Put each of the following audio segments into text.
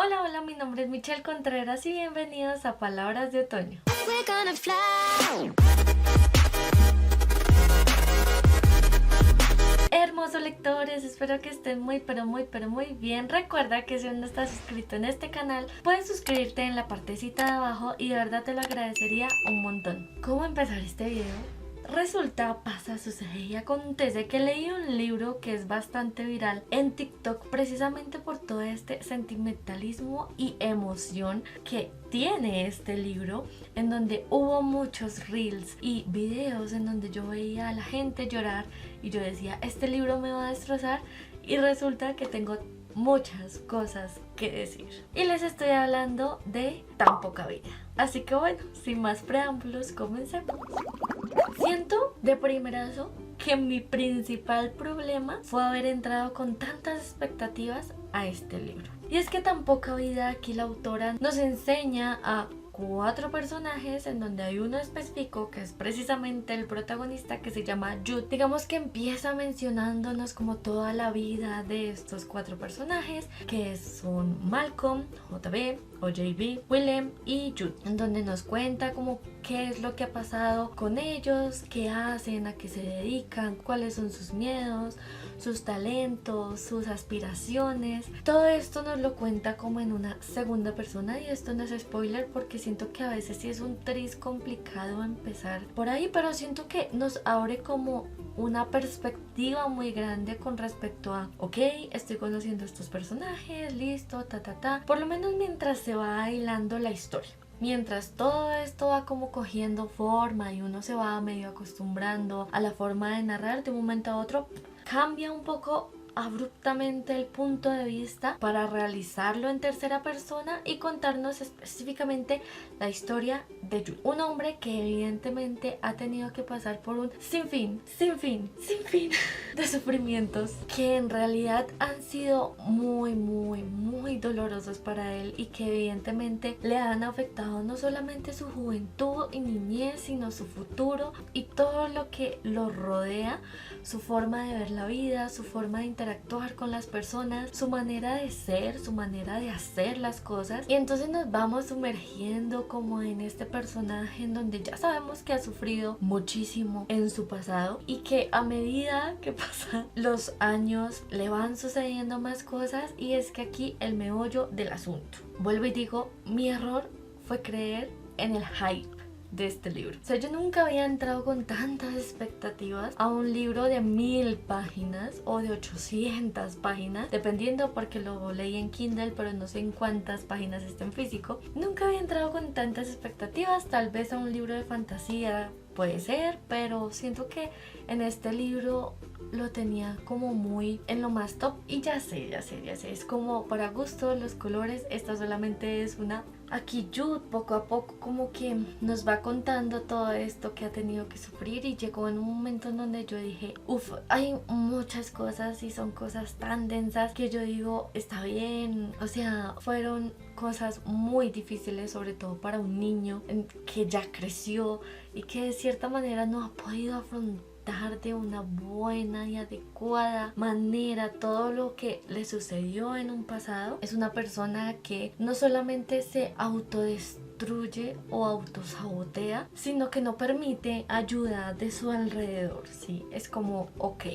Hola, hola, mi nombre es Michelle Contreras y bienvenidos a Palabras de Otoño. Hermosos lectores, espero que estén muy bien. Recuerda que si aún no estás suscrito en este canal, puedes suscribirte en la partecita de abajo y de verdad te lo agradecería un montón. ¿Cómo empezar este video? Resulta, pasa, sucede y acontece que leí un libro que es bastante viral en TikTok precisamente por todo este sentimentalismo y emoción que tiene este libro, en donde hubo muchos reels y videos en donde yo veía a la gente llorar y yo decía, este libro me va a destrozar, y resulta que tengo muchas cosas que decir y les estoy hablando de Tan poca vida. Así que bueno, sin más preámbulos, comencemos. Siento de primerazo que mi principal problema fue haber entrado con tantas expectativas a este libro. Y es que Tan poca vida, aquí la autora nos enseña a 4 personajes, en donde hay uno específico que es precisamente el protagonista, que se llama Jude. Digamos que empieza mencionándonos como toda la vida de estos 4 personajes, que son Malcolm, JB o JB, Willem y Jude, en donde nos cuenta como qué es lo que ha pasado con ellos, qué hacen, a qué se dedican, cuáles son sus miedos, sus talentos, sus aspiraciones. Todo esto nos lo cuenta como en una segunda persona, y esto no es spoiler porque siento que a veces sí es un tris complicado empezar por ahí, pero siento que nos abre como una perspectiva muy grande con respecto a, ok, estoy conociendo a estos personajes, listo, por lo menos mientras se va hilando la historia. Mientras todo esto va como cogiendo forma y uno se va medio acostumbrando a la forma de narrar, de un momento a otro cambia un poco abruptamente el punto de vista para realizarlo en tercera persona y contarnos específicamente la historia de Jude, un hombre que evidentemente ha tenido que pasar por un sinfín de sufrimientos que en realidad han sido muy dolorosos para él, y que evidentemente le han afectado no solamente su juventud y niñez, sino su futuro y todo lo que lo rodea, su forma de ver la vida, su forma de interactuar con las personas, su manera de ser, su manera de hacer las cosas. Y entonces nos vamos sumergiendo como en este personaje en donde ya sabemos que ha sufrido muchísimo en su pasado, y que a medida que pasan los años le van sucediendo más cosas. Y es que aquí el meollo del asunto, vuelvo y digo, mi error fue creer en el hype de este libro. O sea, yo nunca había entrado con tantas expectativas a un libro de 1000 páginas o de 800 páginas, dependiendo, porque lo leí en Kindle, pero no sé en cuántas páginas está en físico. Nunca había entrado con tantas expectativas, tal vez a un libro de fantasía puede ser, pero siento que en este libro lo tenía como muy en lo más top. Y ya sé, es como para gusto los colores. Esta solamente es una. Aquí Jude poco a poco como que nos va contando todo esto que ha tenido que sufrir, y llegó en un momento en donde yo dije, uff, hay muchas cosas y son cosas tan densas que yo digo, está bien. O sea, fueron cosas muy difíciles, sobre todo para un niño que ya creció y que de cierta manera no ha podido afrontar de una buena y adecuada manera todo lo que le sucedió en un pasado. Es una persona que no solamente se autodestruye o autosabotea, sino que no permite ayuda de su alrededor, ¿sí? Es como, ok,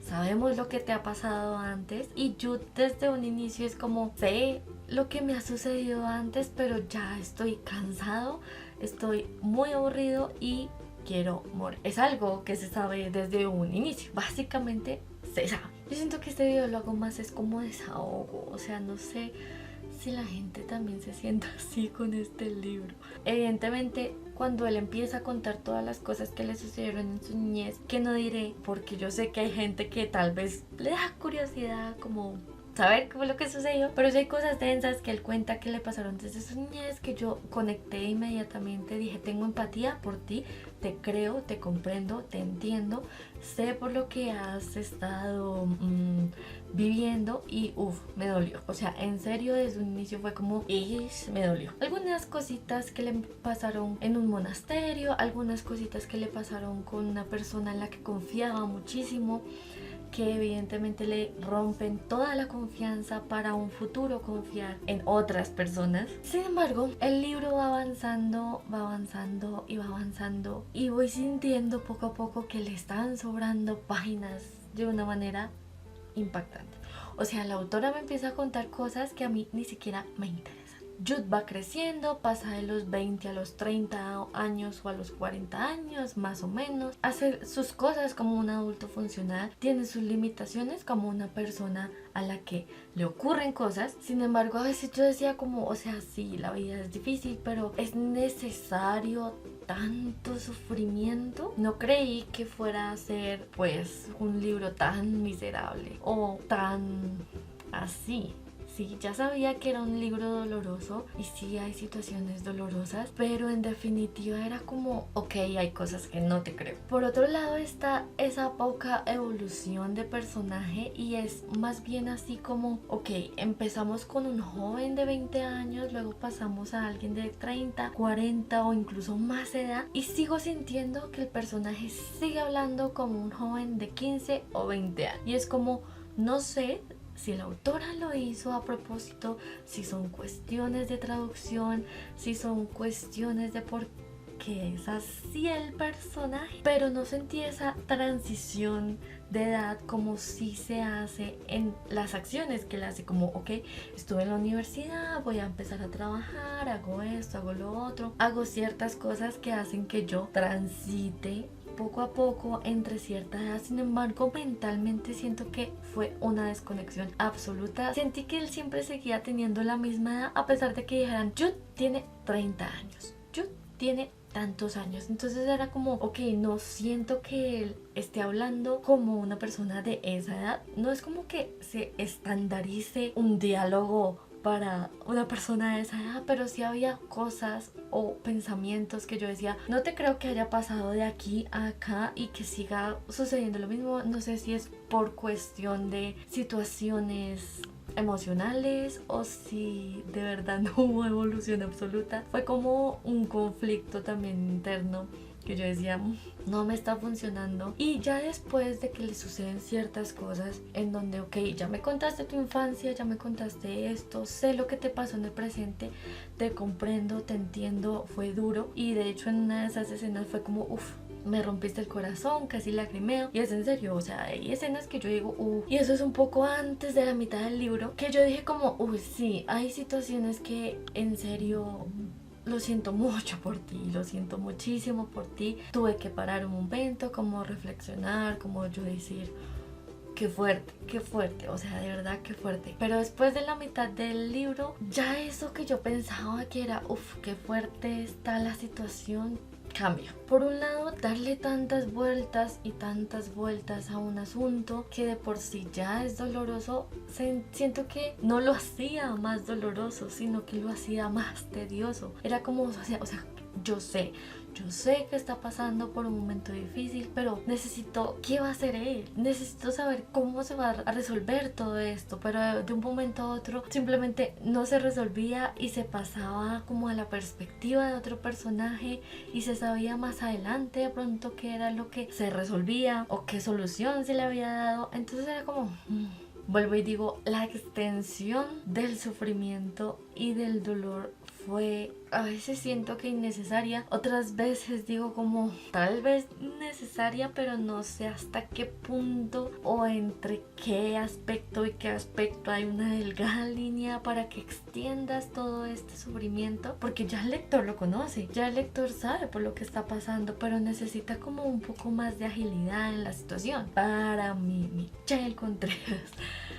sabemos lo que te ha pasado antes, y yo desde un inicio es como, sé lo que me ha sucedido antes, pero ya estoy cansado, estoy muy aburrido y quiero morir. Es algo que se sabe desde un inicio, básicamente se sabe. Yo siento que este video lo hago más es como desahogo, o sea, no sé si la gente también se sienta así con este libro. Evidentemente, cuando él empieza a contar todas las cosas que le sucedieron en su niñez, que no diré, porque yo sé que hay gente que tal vez le da curiosidad como saber qué fue lo que sucedió, pero sí hay cosas densas que él cuenta que le pasaron desde su niñez, que yo conecté inmediatamente, dije, tengo empatía por ti, te creo, te comprendo, te entiendo, sé por lo que has estado viviendo, y me dolió. O sea, en serio, desde un inicio fue como, me dolió. Algunas cositas que le pasaron en un monasterio, algunas cositas que le pasaron con una persona en la que confiaba muchísimo, que evidentemente le rompen toda la confianza para un futuro confiar en otras personas. Sin embargo, el libro va avanzando y va avanzando y voy sintiendo poco a poco que le están sobrando páginas de una manera impactante. O sea, la autora me empieza a contar cosas que a mí ni siquiera me interesan. Jude va creciendo, pasa de los 20 a los 30 años o a los 40 años, más o menos. Hace sus cosas como un adulto funcional, tiene sus limitaciones como una persona a la que le ocurren cosas. Sin embargo, a veces yo decía como, o sea, sí, la vida es difícil, pero es necesario tanto sufrimiento. No creí que fuera a ser pues un libro tan miserable o tan así. Sí, ya sabía que era un libro doloroso y sí hay situaciones dolorosas, pero en definitiva era como, ok, hay cosas que no te creo. Por otro lado está esa poca evolución de personaje y es más bien así como, ok, empezamos con un joven de 20 años, luego pasamos a alguien de 30, 40 o incluso más edad y sigo sintiendo que el personaje sigue hablando como un joven de 15 o 20 años. Y es como, no sé si la autora lo hizo a propósito, si son cuestiones de traducción, si son cuestiones de por qué es así el personaje, pero no sentí esa transición de edad como si se hace en las acciones que él hace, como ok, estuve en la universidad, voy a empezar a trabajar, hago esto, hago lo otro, hago ciertas cosas que hacen que yo transite poco a poco entre cierta edad. Sin embargo, mentalmente siento que fue una desconexión absoluta. Sentí que él siempre seguía teniendo la misma edad, a pesar de que dijeran Jude tiene 30 años, Jude tiene tantos años. Entonces era como, ok, no siento que él esté hablando como una persona de esa edad. No es como que se estandarice un diálogo para una persona de esa edad, pero sí había cosas o pensamientos que yo decía, no te creo que haya pasado de aquí a acá y que siga sucediendo lo mismo. No sé si es por cuestión de situaciones emocionales o si de verdad no hubo evolución absoluta. Fue como un conflicto también interno que yo decía, no me está funcionando. Y ya después de que le suceden ciertas cosas en donde, ok, ya me contaste tu infancia, ya me contaste esto, sé lo que te pasó en el presente, te comprendo, te entiendo, fue duro. Y de hecho en una de esas escenas fue como, uff, me rompiste el corazón, casi lagrimeo. Y es en serio, o sea, hay escenas que yo digo, y eso es un poco antes de la mitad del libro, que yo dije como, sí, hay situaciones que en serio lo siento mucho por ti, lo siento muchísimo por ti. Tuve que parar un momento, como reflexionar, como yo decir, qué fuerte, o sea, de verdad qué fuerte. Pero después de la mitad del libro, ya eso que yo pensaba que era, qué fuerte está la situación, cambia. Por un lado, darle tantas vueltas y tantas vueltas a un asunto que de por sí ya es doloroso, siento que no lo hacía más doloroso, sino que lo hacía más tedioso. Era como, o sea, yo sé que está pasando por un momento difícil, pero necesito, ¿qué va a hacer él? Necesito saber cómo se va a resolver todo esto, pero de un momento a otro simplemente no se resolvía y se pasaba como a la perspectiva de otro personaje y se sabía más adelante de pronto qué era lo que se resolvía o qué solución se le había dado. Entonces era como... Vuelvo y digo, la extensión del sufrimiento y del dolor fue, a veces siento que innecesaria, otras veces digo como tal vez necesaria, pero no sé hasta qué punto o entre qué aspecto y qué aspecto hay una delgada línea para que extiendas todo este sufrimiento, porque ya el lector lo conoce, ya el lector sabe por lo que está pasando, pero necesita como un poco más de agilidad en la situación. Para mí, Michelle Contreras,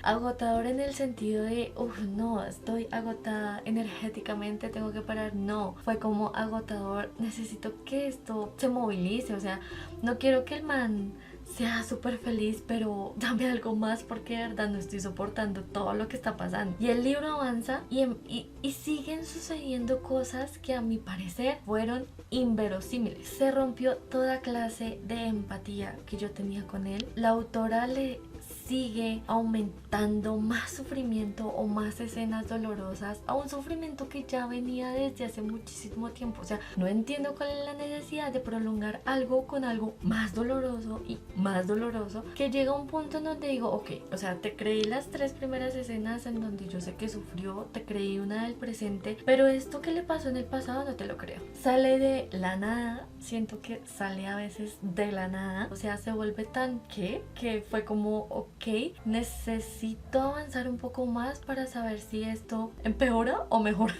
agotador en el sentido de, no, estoy agotada energéticamente, tengo que parar. No, fue como agotador, necesito que esto se movilice, o sea, no quiero que el man sea súper feliz, pero dame algo más porque de verdad no estoy soportando todo lo que está pasando. Y el libro avanza y siguen sucediendo cosas que a mi parecer fueron inverosímiles. Se rompió toda clase de empatía que yo tenía con él. La autora le sigue aumentando más sufrimiento o más escenas dolorosas a un sufrimiento que ya venía desde hace muchísimo tiempo. O sea, no entiendo cuál es la necesidad de prolongar algo con algo más doloroso y más doloroso, que llega a un punto en donde digo, ok, o sea, te creí las 3 primeras escenas en donde yo sé que sufrió, te creí una del presente, pero esto que le pasó en el pasado no te lo creo. Sale de la nada, siento que sale a veces de la nada, o sea, se vuelve tan que fue como, ok, necesito avanzar un poco más para saber si esto empeora o mejora.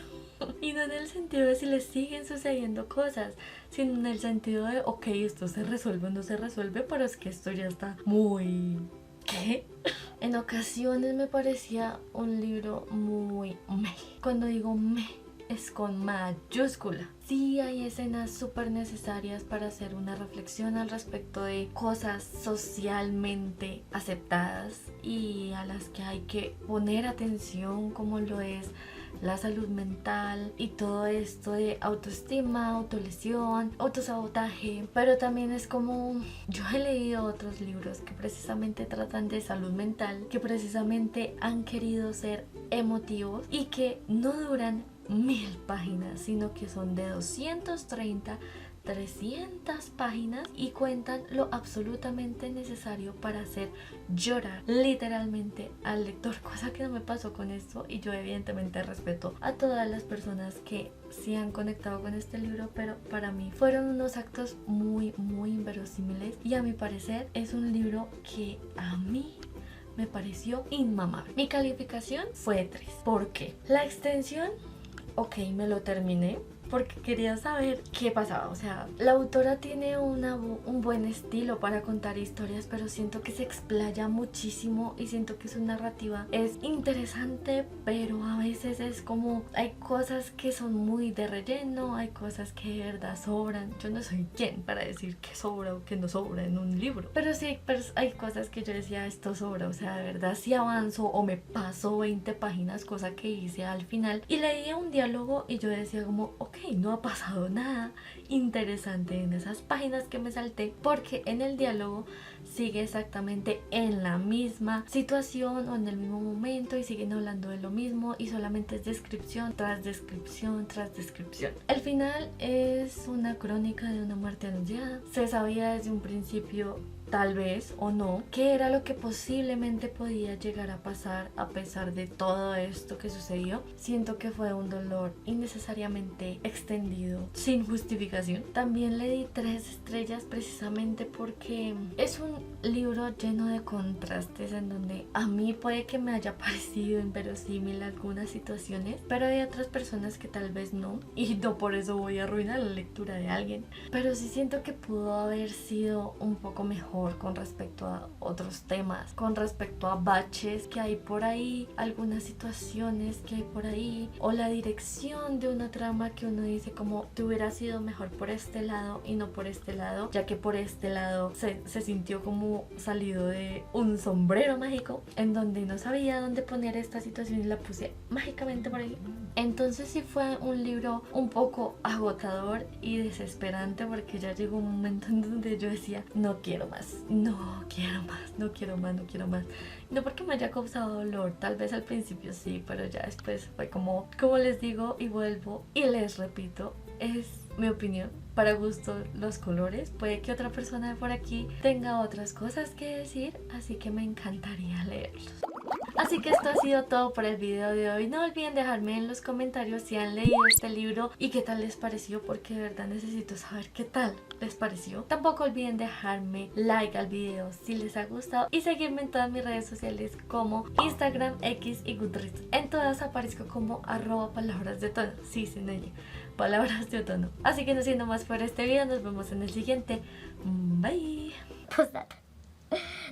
Y no en el sentido de si le siguen sucediendo cosas, sino en el sentido de, ok, esto se resuelve o no se resuelve, pero es que esto ya está muy... ¿Qué? En ocasiones me parecía un libro muy meh. Cuando digo meh, es con mayúscula. Sí hay escenas súper necesarias para hacer una reflexión al respecto de cosas socialmente aceptadas y a las que hay que poner atención, como lo es la salud mental y todo esto de autoestima, autolesión, autosabotaje. Pero también es como, yo he leído otros libros que precisamente tratan de salud mental, que precisamente han querido ser emotivos y que no duran 1000 páginas, sino que son de 230, 300 páginas y cuentan lo absolutamente necesario para hacer llorar literalmente al lector, cosa que no me pasó con esto. Y yo evidentemente respeto a todas las personas que sí han conectado con este libro, pero para mí fueron unos actos muy inverosímiles y a mi parecer es un libro que a mí me pareció inmamable. Mi calificación fue 3. ¿Por qué? La extensión, ok, me lo terminé porque quería saber qué pasaba. O sea, la autora tiene un buen estilo para contar historias, pero siento que se explaya muchísimo y siento que su narrativa es interesante, pero a veces es como, hay cosas que son muy de relleno, hay cosas que de verdad sobran. Yo no soy quien para decir que sobra o que no sobra en un libro, pero sí hay cosas que yo decía, esto sobra, o sea, de verdad sí avanzo o me paso 20 páginas, cosa que hice al final, y leía un diálogo y yo decía como, ok, no ha pasado nada interesante en esas páginas que me salté, porque en el diálogo sigue exactamente en la misma situación o en el mismo momento y siguen hablando de lo mismo y solamente es descripción tras descripción tras descripción. El final es una crónica de una muerte anunciada. Se sabía desde un principio, tal vez o no, qué era lo que posiblemente podía llegar a pasar a pesar de todo esto que sucedió. Siento que fue un dolor innecesariamente extendido, sin justificación. También le di 3 estrellas precisamente porque es un libro lleno de contrastes en donde a mí puede que me haya parecido inverosímil algunas situaciones, pero hay otras personas que tal vez no, y no por eso voy a arruinar la lectura de alguien, pero sí siento que pudo haber sido un poco mejor con respecto a otros temas, con respecto a baches que hay por ahí, algunas situaciones que hay por ahí, o la dirección de una trama que uno dice como te hubiera sido mejor por este lado y no por este lado, ya que por este lado se sintió como salido de un sombrero mágico en donde no sabía dónde poner esta situación y la puse mágicamente por ahí. Entonces sí fue un libro un poco agotador y desesperante, porque ya llegó un momento en donde yo decía, no quiero más, no quiero más, no quiero más, no quiero más. No porque me haya causado dolor, tal vez al principio sí, pero ya después fue como les digo y vuelvo y les repito, es mi opinión. Para gusto los colores, puede que otra persona de por aquí tenga otras cosas que decir, así que me encantaría leerlos. Así que esto ha sido todo por el video de hoy. No olviden dejarme en los comentarios si han leído este libro y qué tal les pareció, porque de verdad necesito saber qué tal les pareció. Tampoco olviden dejarme like al video si les ha gustado y seguirme en todas mis redes sociales como Instagram, X y Goodreads. En todas aparezco como @palabras de tono. Sí, sin ella. Palabras de otoño. Así que no siendo más por este video, nos vemos en el siguiente. Bye. Postdata.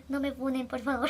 No me funen, por favor.